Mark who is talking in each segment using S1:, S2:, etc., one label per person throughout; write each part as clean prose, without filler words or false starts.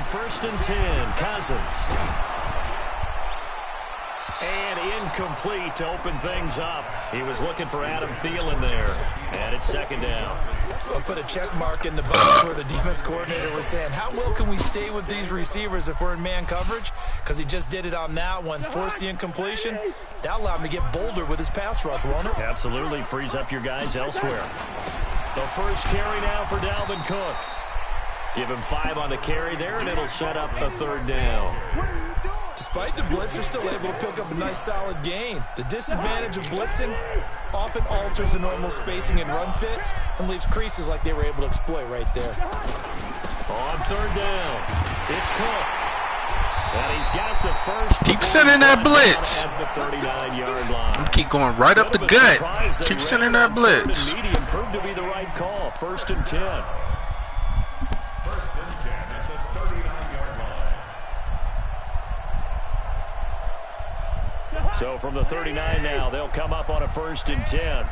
S1: first and 10. Cousins. And incomplete to open things up. He was looking for Adam Thielen there. And it's second down.
S2: I'll put a check mark in the box where the defense coordinator was saying, how well can we stay with these receivers if we're in man coverage? Because he just did it on that one. Force the incompletion. That allowed him to get bolder with his pass rush, won't it?
S1: Absolutely. Frees up your guys elsewhere. The first carry now for Dalvin Cook. Give him 5 on the carry there, and it'll set up a third down.
S2: Despite the blitz, they're still able to pick up a nice solid gain. The disadvantage of blitzing often alters the normal spacing and run fits and leaves creases like they were able to exploit right there.
S1: On third down, it's Cook. And he's got the first.
S3: Keep sending that blitz.
S1: At the 39-yard line.
S3: Keep going right up the gut. Keep sending that blitz.
S1: Medium proved to be the right call. First and 10. So from the 39 now, they'll come up on a first and 10.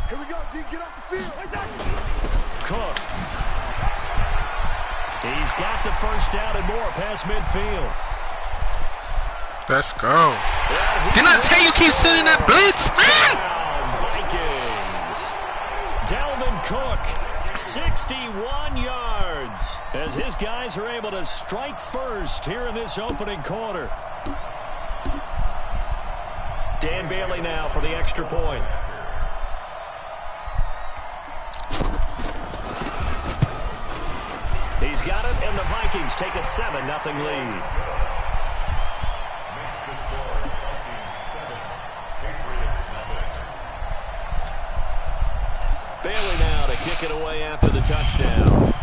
S4: Here we go, D. Get off the field.
S1: Cook. He's got the first down and more past midfield.
S3: Let's go. Didn't I tell you keep sending that blitz?
S1: Vikings. Dalvin Cook, 61 yards, as his guys are able to strike first here in this opening quarter. Dan Bailey now for the extra point. He's got it, and the Vikings take a 7-0 lead. Bailey now to kick it away after the touchdown.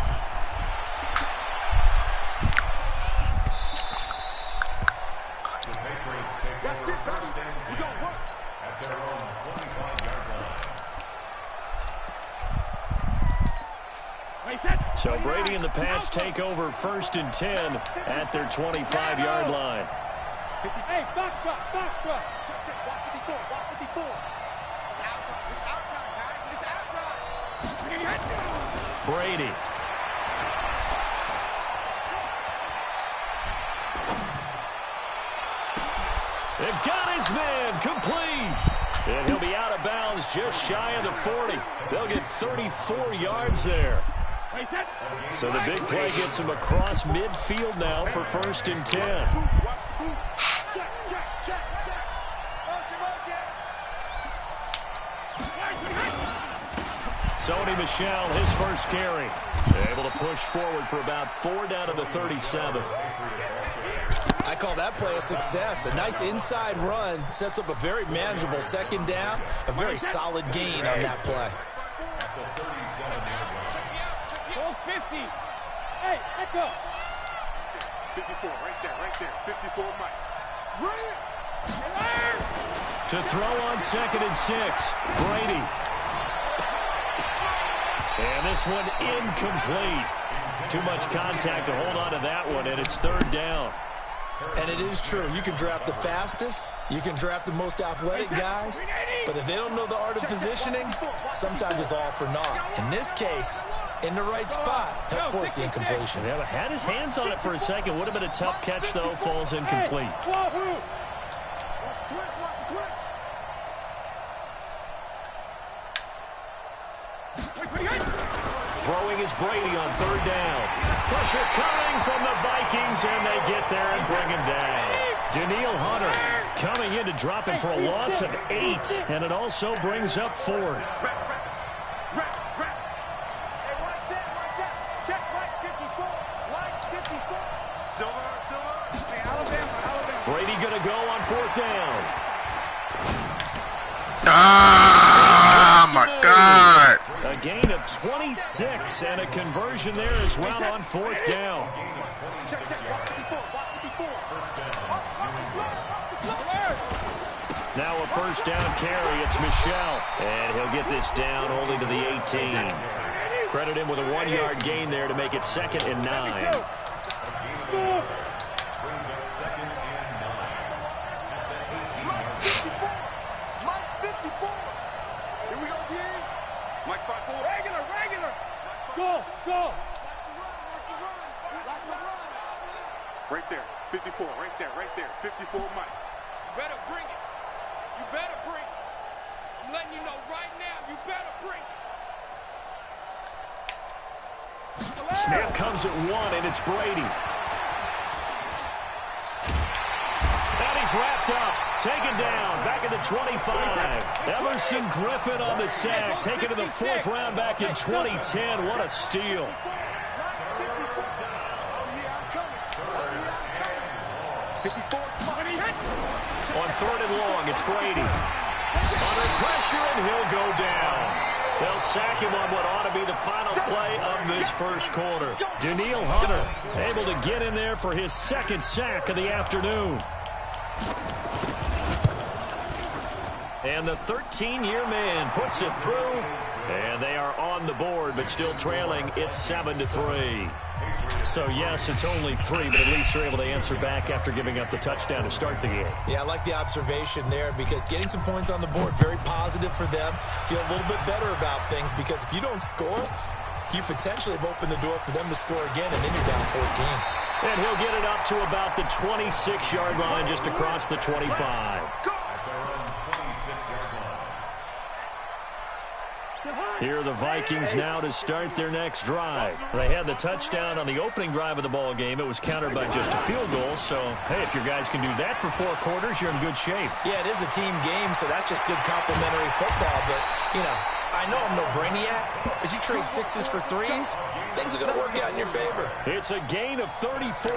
S1: So Brady and the Pats take over first and 10 at their 25-yard line.
S4: Hey, box drop, box drop. Walk 54, walk 54. It's out time, guys. It's out time.
S1: Brady. They've got his man complete. And he'll be out of bounds just shy of the 40. They'll get 34 yards there. So the big play gets him across midfield now for first and 10. Sony Michel, his first carry. Able to push forward for about 4 down to the 37.
S2: I call that play a success. A nice inside run sets up a very manageable second down. A very solid gain on that play.
S4: 50. Hey, echo. 54, right there. 54, Mike.
S1: To throw on second and 6, Brady. And this one incomplete. Too much contact to hold on to that one, and it's third down.
S2: And it is true. You can draft the fastest. You can draft the most athletic guys. But if they don't know the art of positioning, sometimes it's all for naught. In this case, in the right spot, help force the incompletion.
S1: Yeah, had his hands on it for a second. Would have been a tough catch, though. Falls incomplete. Throwing is Brady on third down. Pressure coming from the Vikings, and they get there and bring him down. Daniil Hunter coming in to drop him for a loss of 8, and it also brings up fourth. Brady going to go on fourth down.
S3: Ah, my God.
S1: A gain of 26 and a conversion there as well on fourth down. Now a first down carry. It's Michel. And he'll get this down only to the 18. Credit him with a 1-yard gain there to make it 2nd and 9.
S4: Go! Right there, 54, right there, 54, Mike. You better bring it. You better bring it. I'm letting you know right now, you better bring it.
S1: Snap comes at 1, and it's Brady. And he's wrapped up, taken down, back at the 25. Emerson Griffin on the sack, taken to the 4th round back in 2010. What a steal. On 3rd and long, it's Brady. Under pressure, and he'll go down. They'll sack him on what ought to be the final play of this first quarter. Daniil Hunter able to get in there for his 2nd sack of the afternoon. And the 13-year man puts it through, and they are on the board, but still trailing. It's 7-3. So, yes, it's only 3, but at least they're able to answer back after giving up the touchdown to start the game. Yeah, I like the observation there because getting some points on the board, very positive for them. Feel a little bit better about things because if you don't score, you potentially have opened the door for them to score again, and then you're down 14. And he'll get it up to about the 26-yard line just across the 25. Here are the Vikings now to start their next drive. They had the touchdown on the opening drive of the ball game. It was countered by just a field goal. So, hey, if your guys can do that for 4 quarters, you're in good shape. Yeah, it is a team game, so that's just good complimentary football. But, you know, I know I'm no brainiac, but you trade 6s for 3s, things are going to work out in your favor. It's a gain of 34.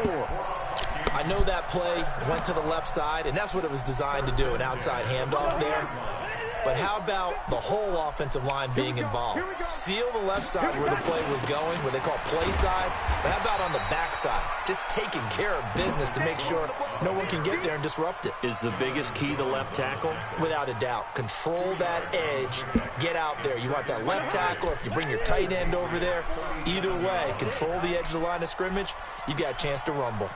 S1: I know that play went to the left side, and that's what it was designed to do, an outside handoff there. But how about the whole offensive line being involved? Seal the left side where the play was going, what they call play side. But how about on the back side? Just taking care of business to make sure no one can get there and disrupt it. Is the biggest key the left tackle? Without a doubt. Control that edge. Get out there. You want that left tackle, if you bring your tight end over there. Either way, control the edge of the line of scrimmage. You got a chance to rumble.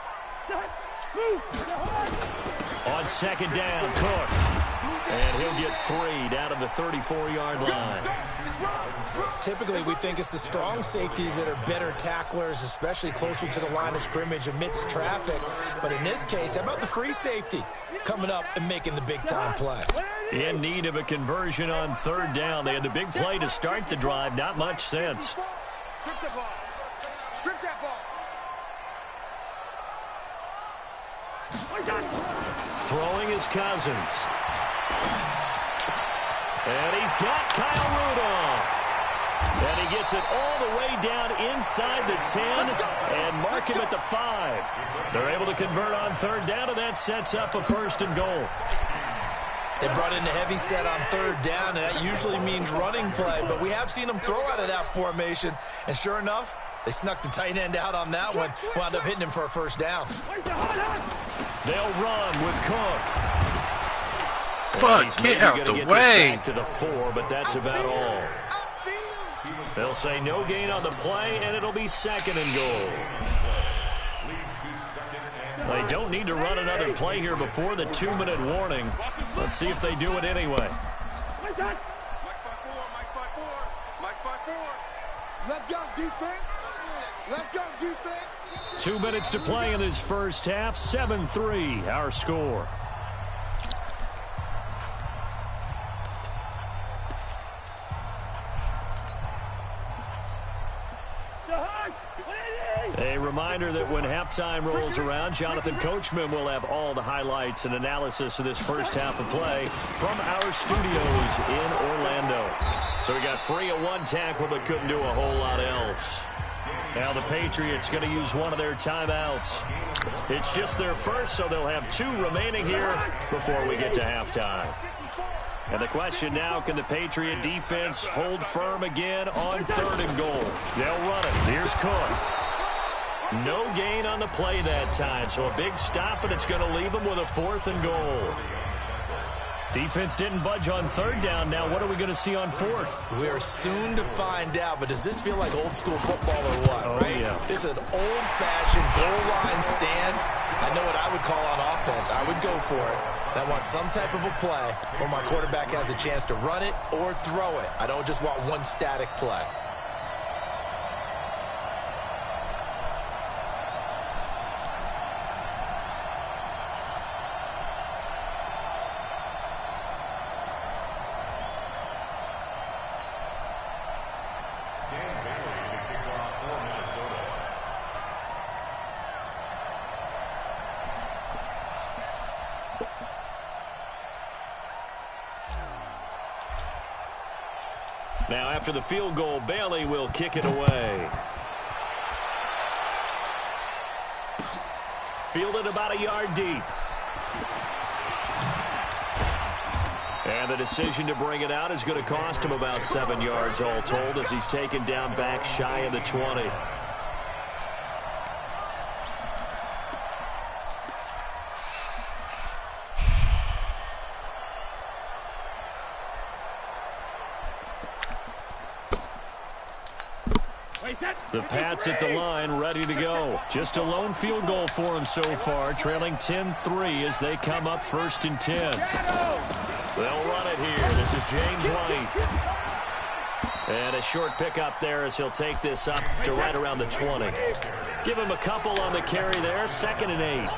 S1: On 2nd down, Cook. And he'll get 3 down to the 34-yard line. Typically, we think it's the strong safeties that are better tacklers, especially closer to the line of scrimmage amidst traffic. But in this case, how about the free safety coming up and making the big-time play? In need of a conversion on 3rd down. They had the big play to start the drive. Not much sense.
S4: Strip the ball. Strip that ball.
S1: Throwing his Cousins. And he's got Kyle Rudolph. And he gets it all the way down inside the 10 and mark him at the 5. They're able to convert on 3rd down, and that sets up a 1st and goal. They brought in a heavy set on 3rd down, and that usually means running play, but we have seen them throw out of that formation. And sure enough, they snuck the tight end out on that one, wound up hitting him for a 1st down. They'll run with Cook.
S3: Fuck, get out the way.
S1: To the 4, but that's about all. They'll say no gain on the play, and it'll be 2nd and goal. They don't need to run another play here before the 2-minute warning. Let's see if they do it anyway.
S4: Mike 5-4, Mike 5-4, Mike 5-4. Let's go, defense. Let's go, defense.
S1: 2 minutes to play in this first half. 7-3, our score. A reminder that when halftime rolls around, Jonathan Coachman will have all the highlights and analysis of this first half of play from our studios in Orlando. So we got free of 1 tackle, but couldn't do a whole lot else. Now the Patriots going to use one of their timeouts. It's just their first, so they'll have 2 remaining here before we get to halftime. And the question now, can the Patriot defense hold firm again on 3rd and goal? They'll run it. Here's Cook. No gain on the play that time, so a big stop, and it's going to leave them with a 4th and goal. Defense didn't budge on 3rd down. Now what are we going to see on 4th?
S2: We're soon to find out, but does this feel like old school football or what?
S1: Oh,
S2: right?
S1: Yeah.
S2: It's an old-fashioned goal line stand. I know what I would call on offense. I would go for it. I want some type of a play where my quarterback has a chance to run it or throw it. I don't just want one static play.
S1: Now, after the field goal, Bailey will kick it away. Fielded about a yard deep. And the decision to bring it out is going to cost him about 7 yards all told as he's taken down back shy of the 20. The Pats at the line, ready to go. Just a lone field goal for him so far, trailing 10-3 as they come up 1st and 10. They'll run it here. This is James White. And a short pickup there as he'll take this up to right around the 20. Give him a couple on the carry there, 2nd and 8.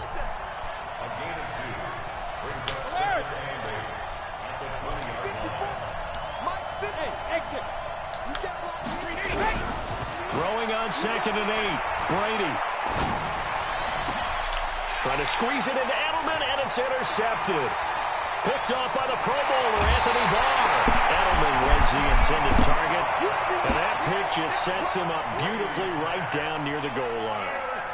S1: Throwing on 2nd and 8. Brady. Trying to squeeze it into Edelman, and it's intercepted. Picked off by the Pro Bowler, Anthony Barr. Edelman was the intended target, and that pick just sets him up beautifully right down near the goal line.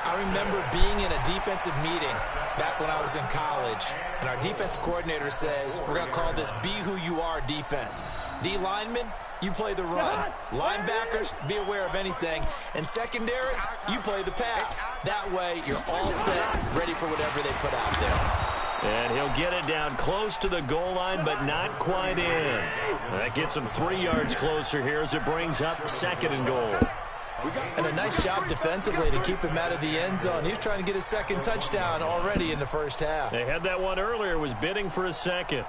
S2: I remember being in a defensive meeting back when I was in college, and our defensive coordinator says, we're going to call this Be Who You Are defense. D linemen, you play the run. Linebackers, be aware of anything. And secondary, you play the pass. That way, you're all set, ready for whatever they put out there.
S1: And he'll get it down close to the goal line, but not quite in. That gets him 3 yards closer here as it brings up 2nd and goal.
S2: And a nice job defensively to keep him out of the end zone. He's trying to get his 2nd touchdown already in the 1st half.
S1: They had that one earlier, was bidding for a 2nd.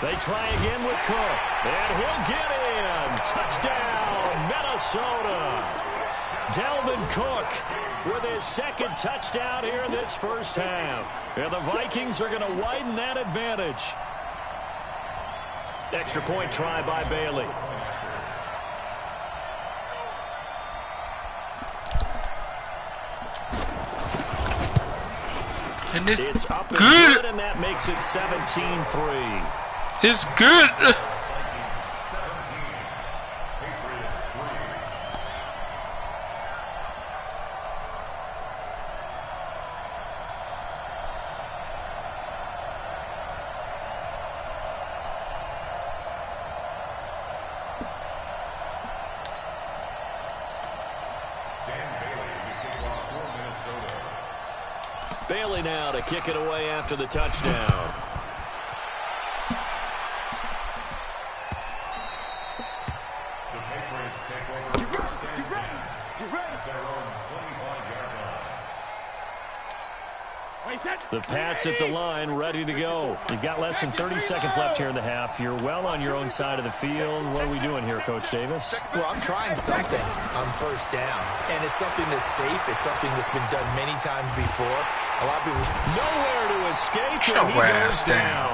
S1: They try again with Cook, and he'll get in. Touchdown, Minnesota. Dalvin Cook with his 2nd touchdown here in this 1st half. And the Vikings are going to widen that advantage. Extra point try by Bailey.
S3: And
S1: It's up and
S3: good,
S1: and that makes it 17-3.
S3: It's good.
S1: Bailey now to kick it away after the touchdown. The Pats at the line, ready to go. You've got less than 30 seconds left here in the half. You're well on your own side of the field. What are we doing here, Coach Davis?
S2: Well, I'm trying something on 1st down, and it's something that's safe. It's something that's been done many times before. A lot of people
S1: nowhere to escape.
S3: Show ass down.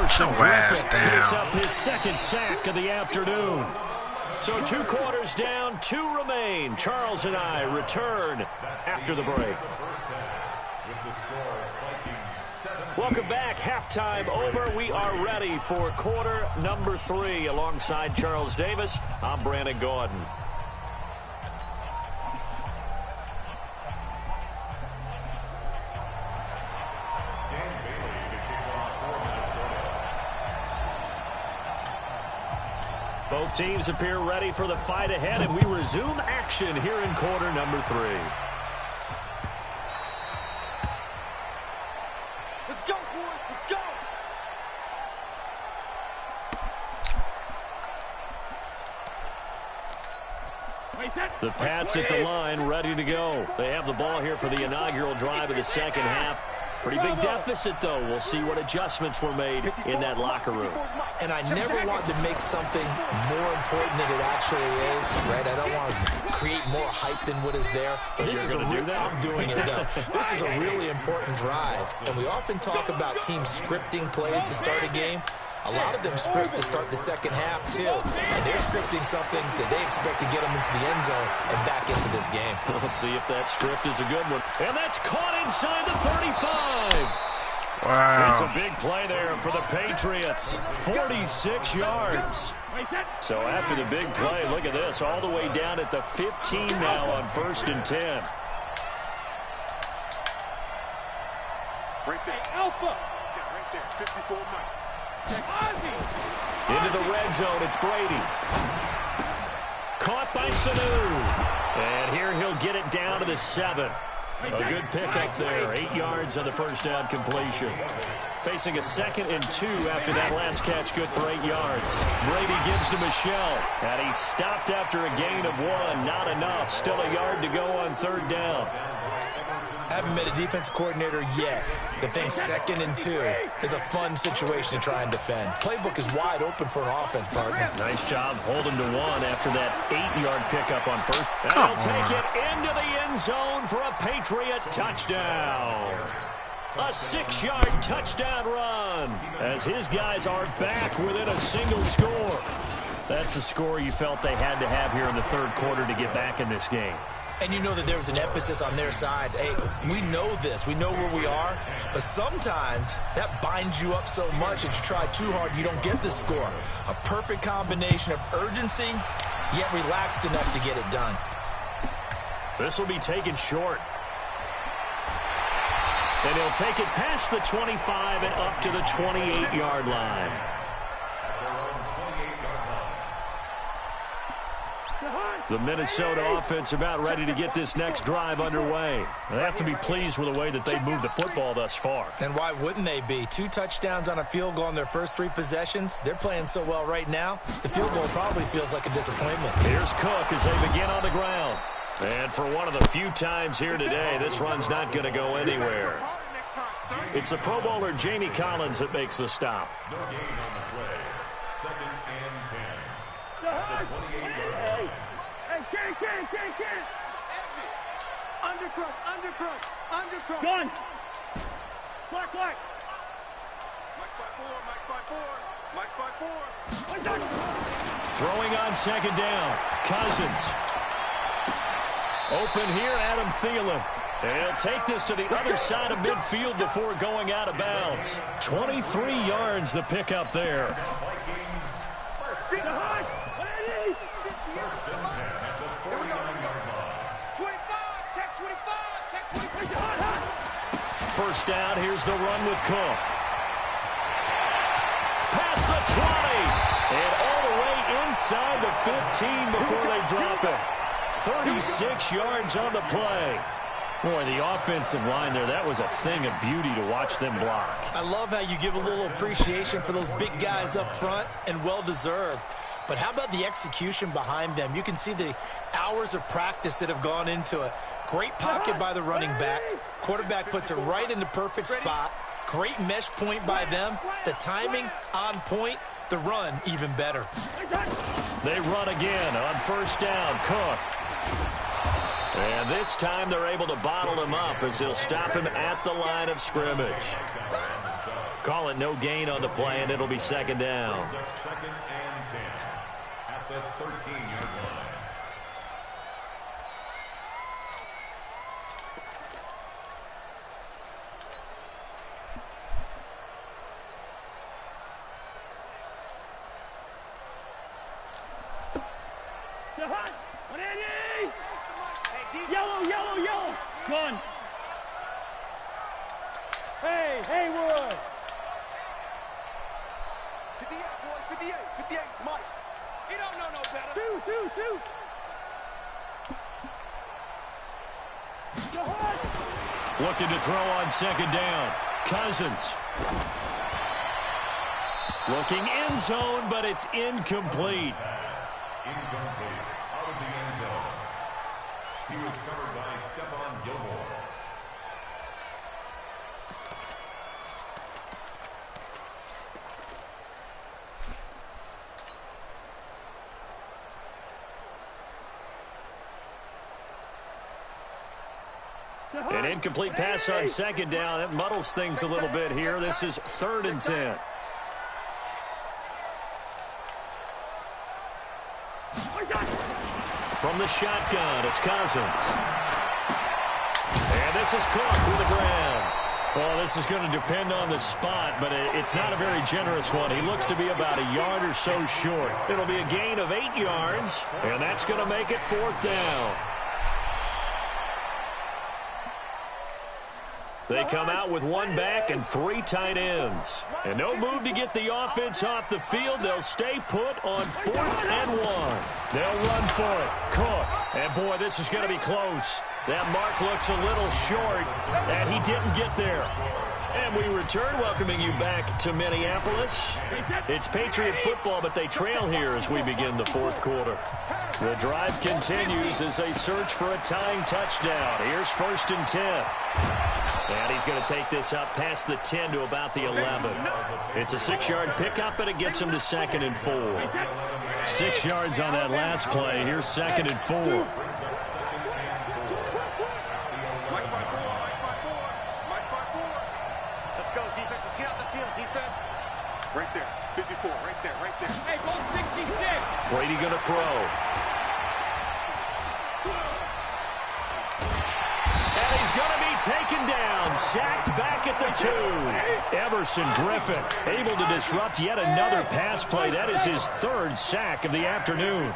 S3: Show ass down.
S1: Picks up his 2nd sack of the afternoon. So 2 quarters down, 2 remain. Charles and I return after the break. Welcome back. Halftime over. We are ready for quarter number 3. Alongside Charles Davis, I'm Brandon Gordon. Both teams appear ready for the fight ahead, and we resume action here in quarter number 3.
S4: Let's go, boys. Let's go.
S1: The Pats at the line, ready to go. They have the ball here for the inaugural drive of the 2nd half. Pretty big deficit, though. We'll see what adjustments were made in that locker room.
S2: And I never want to make something more important than it actually is, right? I don't want to create more hype than what is there. But this is a I'm doing it, though. This is a really important drive. And we often talk about teams scripting plays to start a game. A lot of them script to start the second half, too. And they're scripting something that they expect to get them into the end zone and back into this game.
S1: We'll see if that script is a good one. And that's caught inside the 35.
S3: Wow.
S1: It's a big play there for the Patriots. 46 yards. So after the big play, look at this, all the way down at the 15 now on 1st and 10.
S4: Right there. Alpha. Yeah, right there. 54 Mike.
S1: Into the red zone, it's Brady. Caught by Sanu. And here he'll get it down to the 7. A good pickup there, 8 yards on the first down completion. Facing a 2nd and 2 after that last catch, good for 8 yards. Brady gives to Michelle, and he's stopped after a gain of 1. Not enough, still a yard to go on 3rd down.
S2: Haven't met a defense coordinator yet that thinks 2nd and 2 is a fun situation to try and defend. Playbook is wide open for an offense, partner.
S1: Nice job holding to 1 after that 8-yard pickup on 1st. And he'll take it into the end zone for a Patriot touchdown. A 6-yard touchdown run as his guys are back within a single score. That's a score you felt they had to have here in the 3rd quarter to get back in this game.
S2: And you know that there was an emphasis on their side. Hey, we know this. We know where we are. But sometimes that binds you up so much that you try too hard, you don't get the score. A perfect combination of urgency, yet relaxed enough to get it done.
S1: This will be taken short. And he'll take it past the 25 and up to the 28-yard line. The Minnesota offense about ready to get this next drive underway. They have to be pleased with the way that they've moved the football thus far.
S2: And why wouldn't they be? 2 touchdowns on a field goal in their first 3 possessions. They're playing so well right now, the field goal probably feels like a disappointment.
S1: Here's Cook as they begin on the ground. And for one of the few times here today, this run's not going to go anywhere. It's the Pro Bowler Jamie Collins that makes the stop.
S4: Undercrook. Gun. Black. Mike by 4.
S1: Throwing on 2nd down. Cousins. Open here, Adam Thielen. And he'll take this to the other side of midfield before going out of bounds. 23 yards the pickup there. First down, here's the run with Cook. Past the 20. And all the way inside the 15 before they drop it. 36 yards on the play. Boy, the offensive line there, that was a thing of beauty to watch them block.
S2: I love how you give a little appreciation for those big guys up front, and well-deserved. But how about the execution behind them? You can see the hours of practice that have gone into it. Great pocket by the running back. Quarterback puts it right in the perfect spot. Great mesh point by them. The timing on point. The run even better.
S1: They run again on first down. Cook. And this time they're able to bottle him up as they'll stop him at the line of scrimmage. Call it no gain on the play, and it'll be second down.
S5: Second and 10 at the 13-yard line.
S4: Yellow. Gun. Hey, Haywood. 58, boy, 58, Mike. He don't know no better. Two.
S1: Looking to throw on second down. Cousins. Looking end zone, but it's incomplete.
S5: Incomplete. Out of the end zone. He was covered by Stephon Gilmore.
S1: An incomplete pass on second down. That muddles things a little bit here. This is 3rd and 10. From the shotgun, it's Cousins. And this is Cook with the grab. Well, this is going to depend on the spot, but it's not a very generous one. He looks to be about a yard or so short. It'll be a gain of 8 yards, and that's going to make it 4th down. They come out with 1 back and 3 tight ends. And no move to get the offense off the field. They'll stay put on 4th and 1. They'll run for it. Cook. And, boy, this is going to be close. That mark looks a little short, and he didn't get there. And we return, welcoming you back to Minneapolis. It's Patriot football, but they trail here as we begin the 4th quarter. The drive continues as they search for a tying touchdown. Here's 1st and 10. And he's going to take this up past the 10 to about the 11. It's a 6-yard pickup, and it gets him to 2nd and 4. 6 yards on that last play. Here's 2nd and 4.
S4: Let's go, defense. Let's get out the field, defense. Right there. 54. Right there. Right there. Hey, go 66.
S1: Brady going to throw. And he's going to be taken down. Sacked back at the 2. Emerson Griffin able to disrupt yet another pass play. That is his 3rd sack of the afternoon.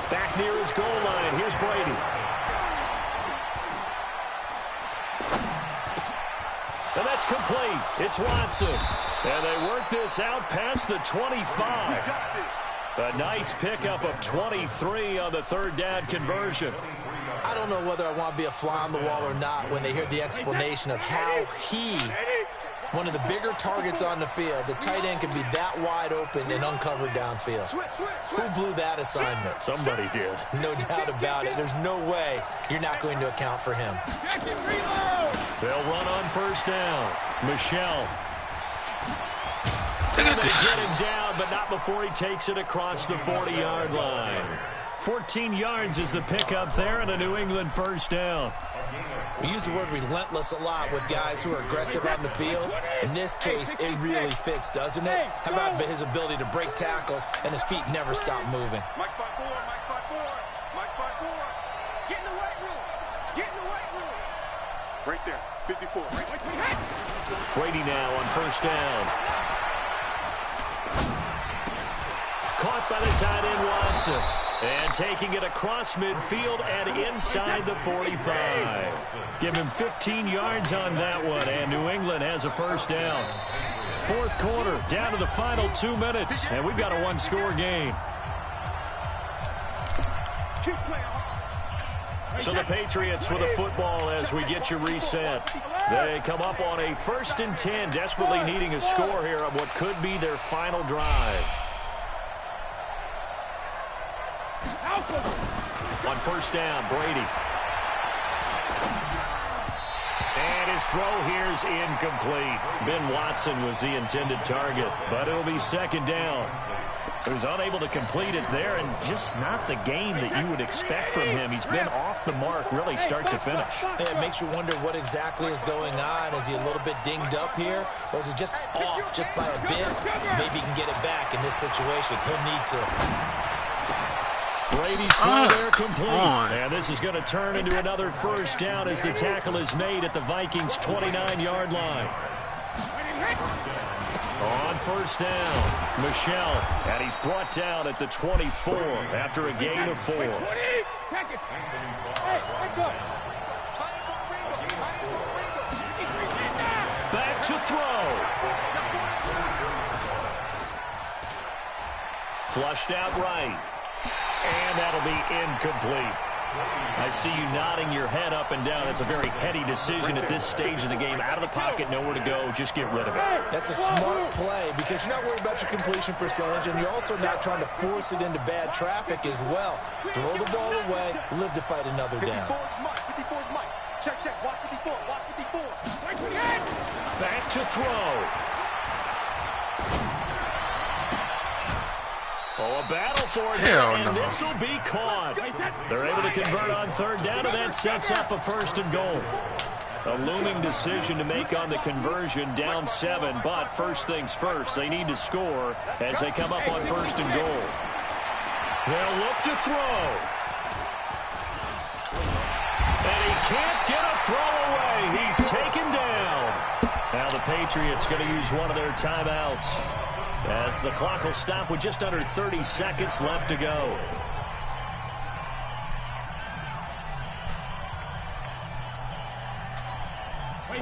S1: Back near his goal line. Here's Brady. And that's complete. It's Watson. And they work this out past the 25. A nice pickup of 23 on the 3rd down conversion.
S2: I don't know whether I want to be a fly on the wall or not when they hear the explanation of how he, one of the bigger targets on the field, the tight end can be that wide open and uncovered downfield. Who blew that assignment?
S1: Somebody did.
S2: No doubt about it. There's no way you're not going to account for him.
S1: They'll run on 1st down. Michelle.
S3: Look at this.
S1: They get him down, but not before he takes it across the 40-yard line. 14 yards is the pickup there, and a New England 1st down.
S2: We use the word relentless a lot with guys who are aggressive on the field. In this case, it really fits, doesn't it? How about his ability to break tackles and his feet never stop moving?
S4: Mike 5-4, Mike 5-4, Mike 5-4. Get in the weight room. Get in the weight room. Right there, 54. Right.
S1: Brady now on 1st down. Caught by the tight end Watson. And taking it across midfield and inside the 45. Give him 15 yards on that one, and New England has a 1st down. 4th quarter, down to the final 2 minutes, and we've got a 1-score game. So the Patriots with a football as we get you reset. They come up on a 1st and 10, desperately needing a score here on what could be their final drive. On 1st down, Brady. And his throw here's incomplete. Ben Watson was the intended target, but it'll be 2nd down. He was unable to complete it there, and just not the game that you would expect from him. He's been off the mark really start to finish.
S2: It makes you wonder what exactly is going on. Is he a little bit dinged up here, or is it just off just by a bit? Maybe he can get it back in this situation. He'll need to.
S1: Brady's throw there complete. And this is going to turn into another 1st down as the tackle is made at the Vikings' 29-yard line. On 1st down, Michelle. And he's brought down at the 24 after a gain of 4. Back to throw. Flushed out right. And that'll be incomplete. I see you nodding your head up and down. It's a very heady decision at this stage of the game. Out of the pocket, nowhere to go. Just get rid of it.
S2: That's a smart play because you're not worried about your completion percentage, and you're also not trying to force it into bad traffic as well. Throw the ball away, live to fight another down.
S4: 54 is Mike. Check. Watch 54. Watch 54.
S1: Back to throw. Oh, a battle for it,
S3: Hell
S1: and
S3: no.
S1: this will be caught. They're able to convert on third down, and that sets up a first and goal. A looming decision to make on the conversion, down 7, but first things first, they need to score as they come up on first and goal. They'll look to throw. And he can't get a throw away. He's taken down. Now the Patriots going to use one of their timeouts as the clock will stop with just under 30 seconds left to go.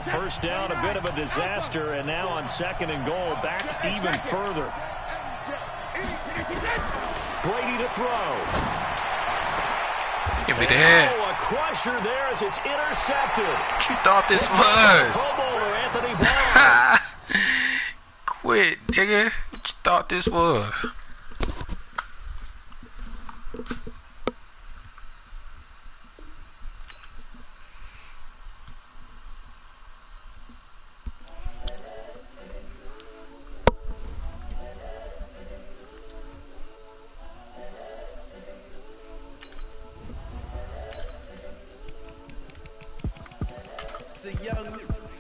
S1: First down, a bit of a disaster, and now on second and goal, back even further. Brady to throw.
S3: Give me that.
S1: Oh, a crusher there as it's intercepted.
S3: What you thought this was?
S1: Pro Bowler Anthony Barr.
S3: Quit, nigga. What you thought this was?
S6: The young,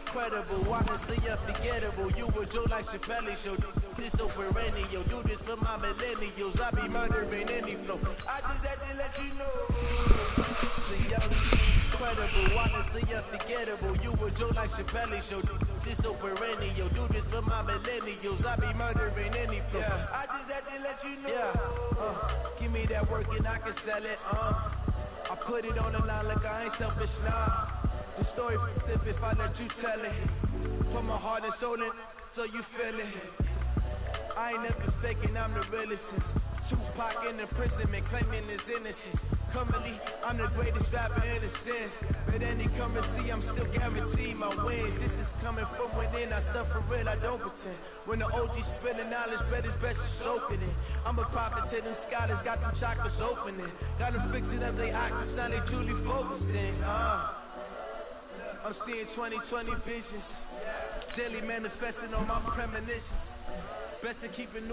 S6: incredible, honestly unforgettable. You were Joe like Chappelle show. This over perennial. Do this for my millennials. I be murdering any flow. I just had to let you know. The young, incredible, honestly unforgettable. You were Joe like Chappelle show. This over perennial. Do this for my millennials. I be murdering any flow. I just had to let you know. Give me that work and I can sell it. I put it on the line like I ain't selfish, nah. The story flip if I let you tell it. Put my heart and soul in so you feel it. I ain't never faking, I'm the realest since Tupac in the imprisonment claiming his innocence. Currently, I'm the greatest rapper in a sense. But any currency, I'm still guaranteed my wins. This is coming from within, I stuff for real, I don't pretend. When the OG spilling knowledge, bet it's best to soak in it. I'm a prophet to them scholars, got them chakras opening. Got them fixing up they octaves, now they truly focused in. I'm seeing 2020 visions, daily manifesting on my premonitions. Best to keep it new.